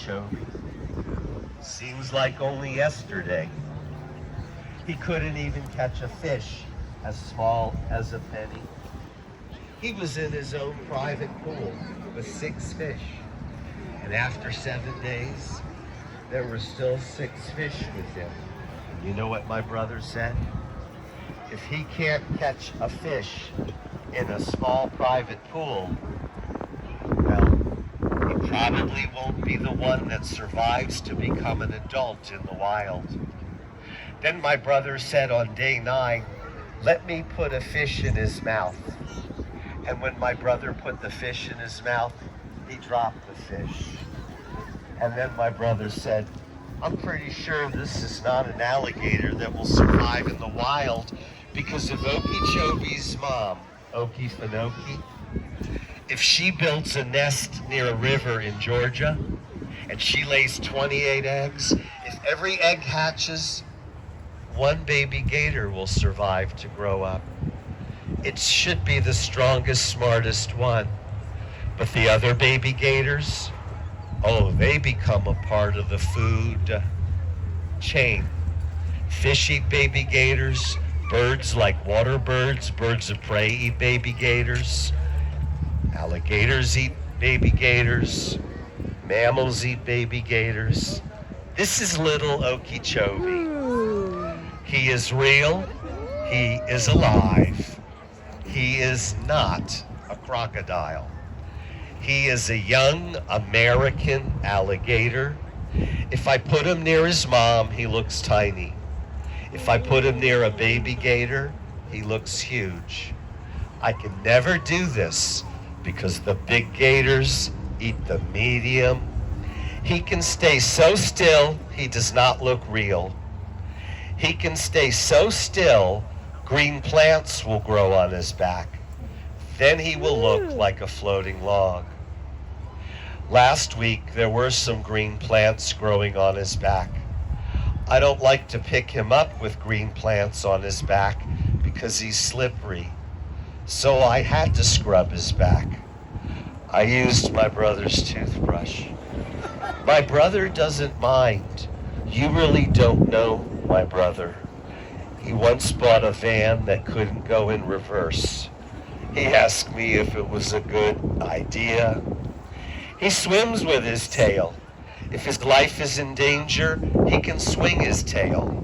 Okeechobee. Seems like only yesterday. He couldn't even catch a fish as small as a penny. He was in his own private pool with 6 fish. And after 7 days, there were still 6 fish with him. And you know what my brother said? If he can't catch a fish in a small private pool, well, he probably won't be the one that survives to become an adult in the wild. Then my brother said on day 9, let me put a fish in his mouth. And when my brother put the fish in his mouth, he dropped the fish. And then my brother said, I'm pretty sure this is not an alligator that will survive in the wild because of Okeechobee's mom, Okefenokee. If she builds a nest near a river in Georgia and she lays 28 eggs, if every egg hatches, 1 baby gator will survive to grow up. It should be the strongest, smartest one. But the other baby gators, oh, they become a part of the food chain. Fish eat baby gators. Birds like water birds, birds of prey eat baby gators. Alligators eat baby gators. Mammals eat baby gators. This is little Okeechobee. He is real. He is alive. He is not a crocodile. He is a young American alligator. If I put him near his mom, he looks tiny. If I put him near a baby gator, he looks huge. I can never do this because the big gators eat the medium. He can stay so still, he does not look real. He can stay so still, green plants will grow on his back. Then he will look like a floating log. Last week, there were some green plants growing on his back. I don't like to pick him up with green plants on his back because he's slippery. So I had to scrub his back. I used my brother's toothbrush. My brother doesn't mind. You really don't know my brother. He once bought a van that couldn't go in reverse. He asked me if it was a good idea. He swims with his tail. If his life is in danger, he can swing his tail.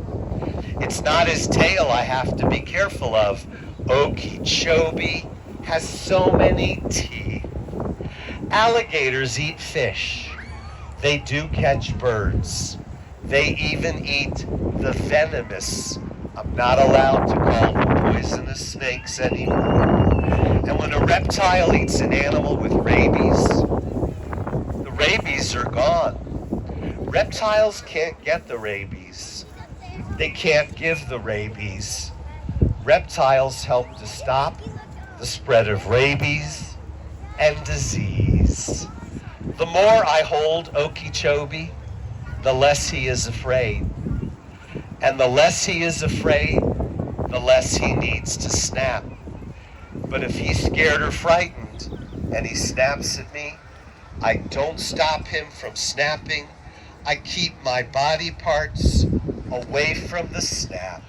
It's not his tail I have to be careful of. Okeechobee has so many teeth. Alligators eat fish. They do catch birds. They even eat the venomous. I'm not allowed to call them poisonous snakes anymore. And when a reptile eats an animal with rabies, the rabies are gone. Reptiles can't get the rabies. They can't give the rabies. Reptiles help to stop the spread of rabies and disease. The more I hold Okeechobee, the less he is afraid. And the less he is afraid, the less he needs to snap. But if he's scared or frightened and he snaps at me, I don't stop him from snapping. I keep my body parts away from the snap.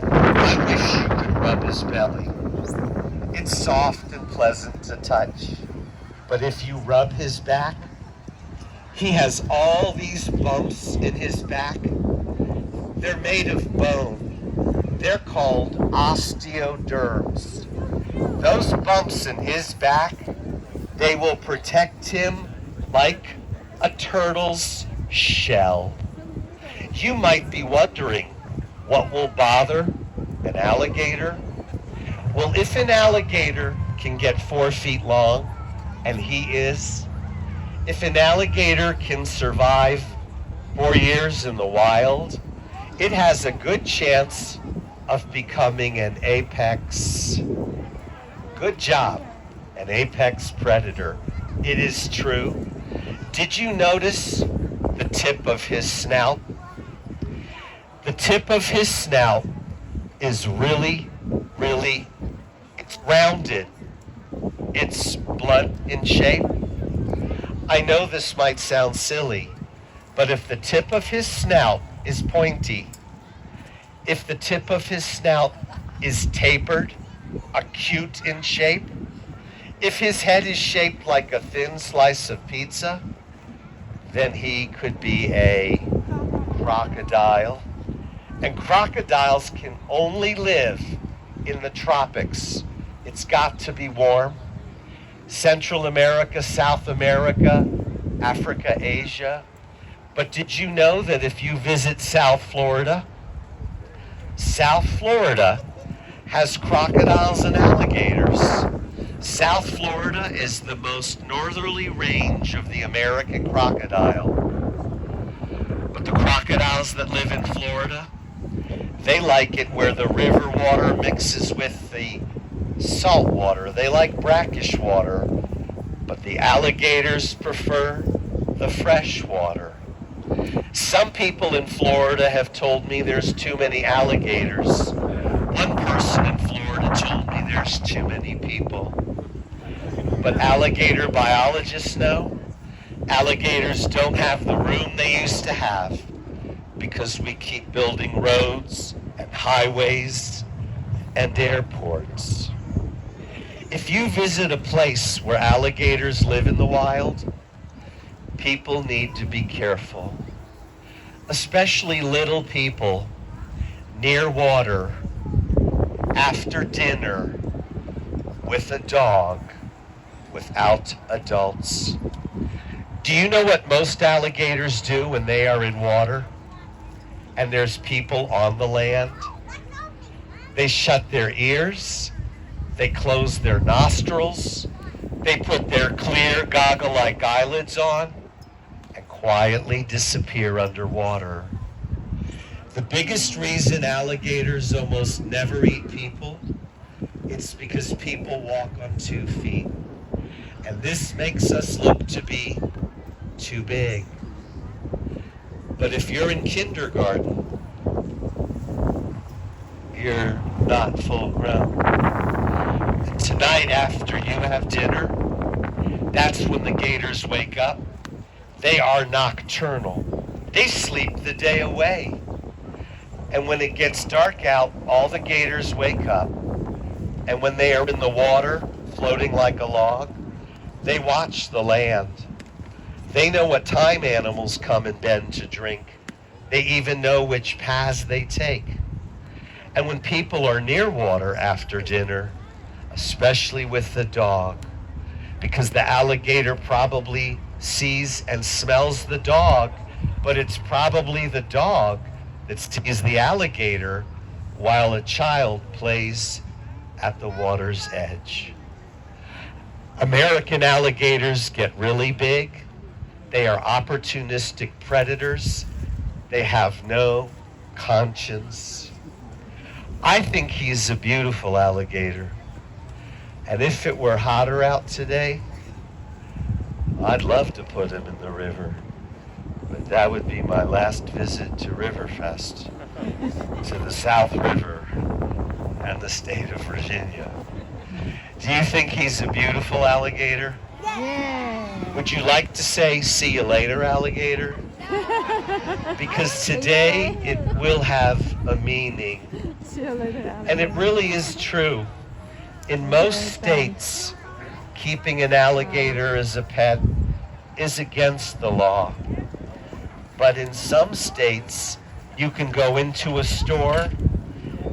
I wish you could rub his belly. It's soft and pleasant to touch. But if you rub his back, he has all these bumps in his back. They're made of bone. They're called osteoderms. Those bumps in his back, they will protect him like a turtle's shell. You might be wondering, what will bother an alligator? Well, if an alligator can get 4 feet long, and he is, if an alligator can survive 4 years in the wild, it has a good chance of becoming an apex. Good job, an apex predator. It is true. Did you notice the tip of his snout? The tip of his snout is really, it's rounded. It's blunt in shape. I know this might sound silly, but if the tip of his snout is pointy, if the tip of his snout is tapered, acute in shape, if his head is shaped like a thin slice of pizza, then he could be a crocodile. And crocodiles can only live in the tropics. It's got to be warm. Central America, South America, Africa, Asia. But did you know that if you visit South Florida has crocodiles and alligators. South Florida is the most northerly range of the American crocodile. But the crocodiles that live in Florida, they like it where the river water mixes with the salt water. They like brackish water, but the alligators prefer the fresh water. Some people in Florida have told me there's too many alligators. One person in Florida told me there's too many people. But alligator biologists know alligators don't have the room they used to have because we keep building roads and highways and airports. If you visit a place where alligators live in the wild, people need to be careful, especially little people near water after dinner with a dog without adults. Do you know what most alligators do when they are in water and there's people on the land? They shut their ears, they close their nostrils, they put their clear goggle-like eyelids on and quietly disappear underwater. The biggest reason alligators almost never eat people, it's because people walk on 2 feet. And this makes us look to be too big. But if you're in kindergarten, you're not full grown. And tonight after you have dinner, that's when the gators wake up. They are nocturnal. They sleep the day away. And when it gets dark out, all the gators wake up. And when they are in the water, floating like a log, they watch the land. They know what time animals come and bend to drink. They even know which paths they take. And when people are near water after dinner, especially with the dog, because the alligator probably sees and smells the dog, but it's probably the dog that sees the alligator while a child plays at the water's edge. American alligators get really big. They are opportunistic predators. They have no conscience. I think he's a beautiful alligator. And if it were hotter out today, I'd love to put him in the river. But that would be my last visit to Riverfest, to the South River and the state of Virginia. Do you think he's a beautiful alligator? Yeah. Would you like to say, see you later, alligator? Because today it will have a meaning. See you later, alligator. And it really is true. In most states, keeping an alligator as a pet is against the law. But in some states, you can go into a store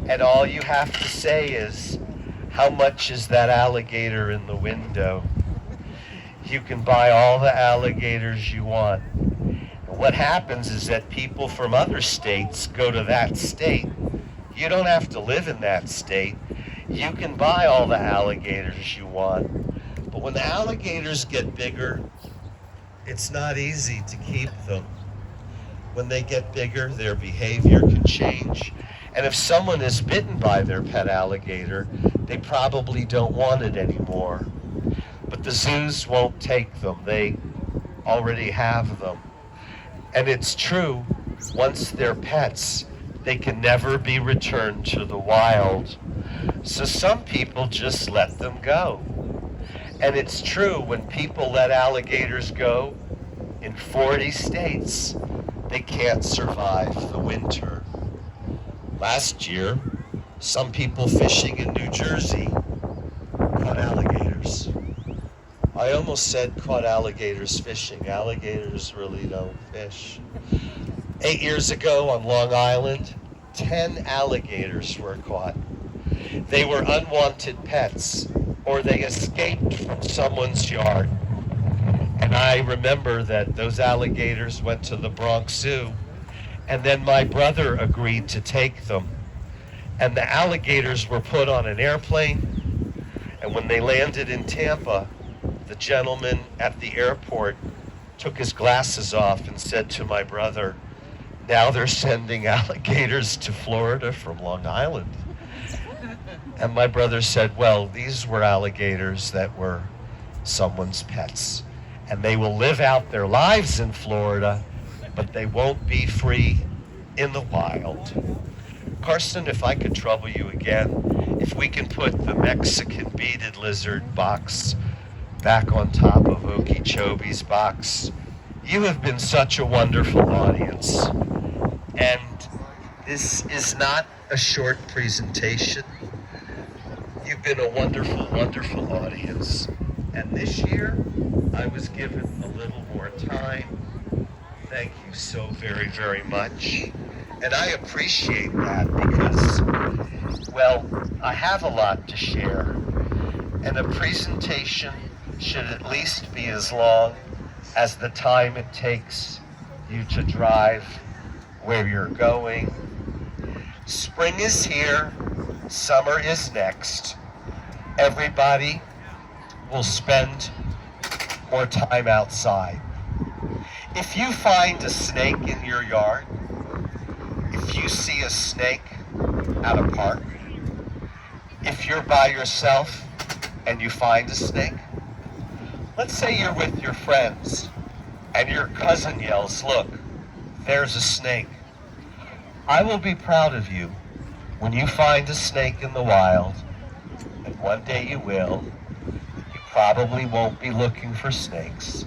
and all you have to say is, how much is that alligator in the window? You can buy all the alligators you want. And what happens is that people from other states go to that state. You don't have to live in that state. You can buy all the alligators you want. But when the alligators get bigger, it's not easy to keep them. When they get bigger, their behavior can change. And if someone is bitten by their pet alligator, they probably don't want it anymore. But the zoos won't take them. They already have them. And it's true, once they're pets, they can never be returned to the wild. So some people just let them go. And it's true, when people let alligators go in 40 states, they can't survive the winter. Last year, some people fishing in New Jersey caught alligators. I almost said caught alligators fishing. Alligators really don't fish. 8 years ago on Long Island, 10 alligators were caught. They were unwanted pets, or they escaped from someone's yard. And I remember that those alligators went to the Bronx Zoo, and then my brother agreed to take them. And the alligators were put on an airplane, and when they landed in Tampa, the gentleman at the airport took his glasses off and said to my brother, "Now they're sending alligators to Florida from Long Island." And my brother said, "Well, these were alligators that were someone's pets, and they will live out their lives in Florida, but they won't be free in the wild." Carson, if I could trouble you again, if we can put the Mexican beaded lizard box back on top of Okeechobee's box. You have been such a wonderful audience, and this is not a short presentation. You've been a wonderful, wonderful audience. And this year, I was given a little more time. Thank you so very, very much. And I appreciate that because, well, I have a lot to share. And a presentation should at least be as long as the time it takes you to drive where you're going. Spring is here, summer is next. Everybody will spend more time outside. If you find a snake in your yard, if you see a snake at a park, if you're by yourself and you find a snake, let's say you're with your friends and your cousin yells, "Look, there's a snake." I will be proud of you when you find a snake in the wild, and one day you will. You probably won't be looking for snakes,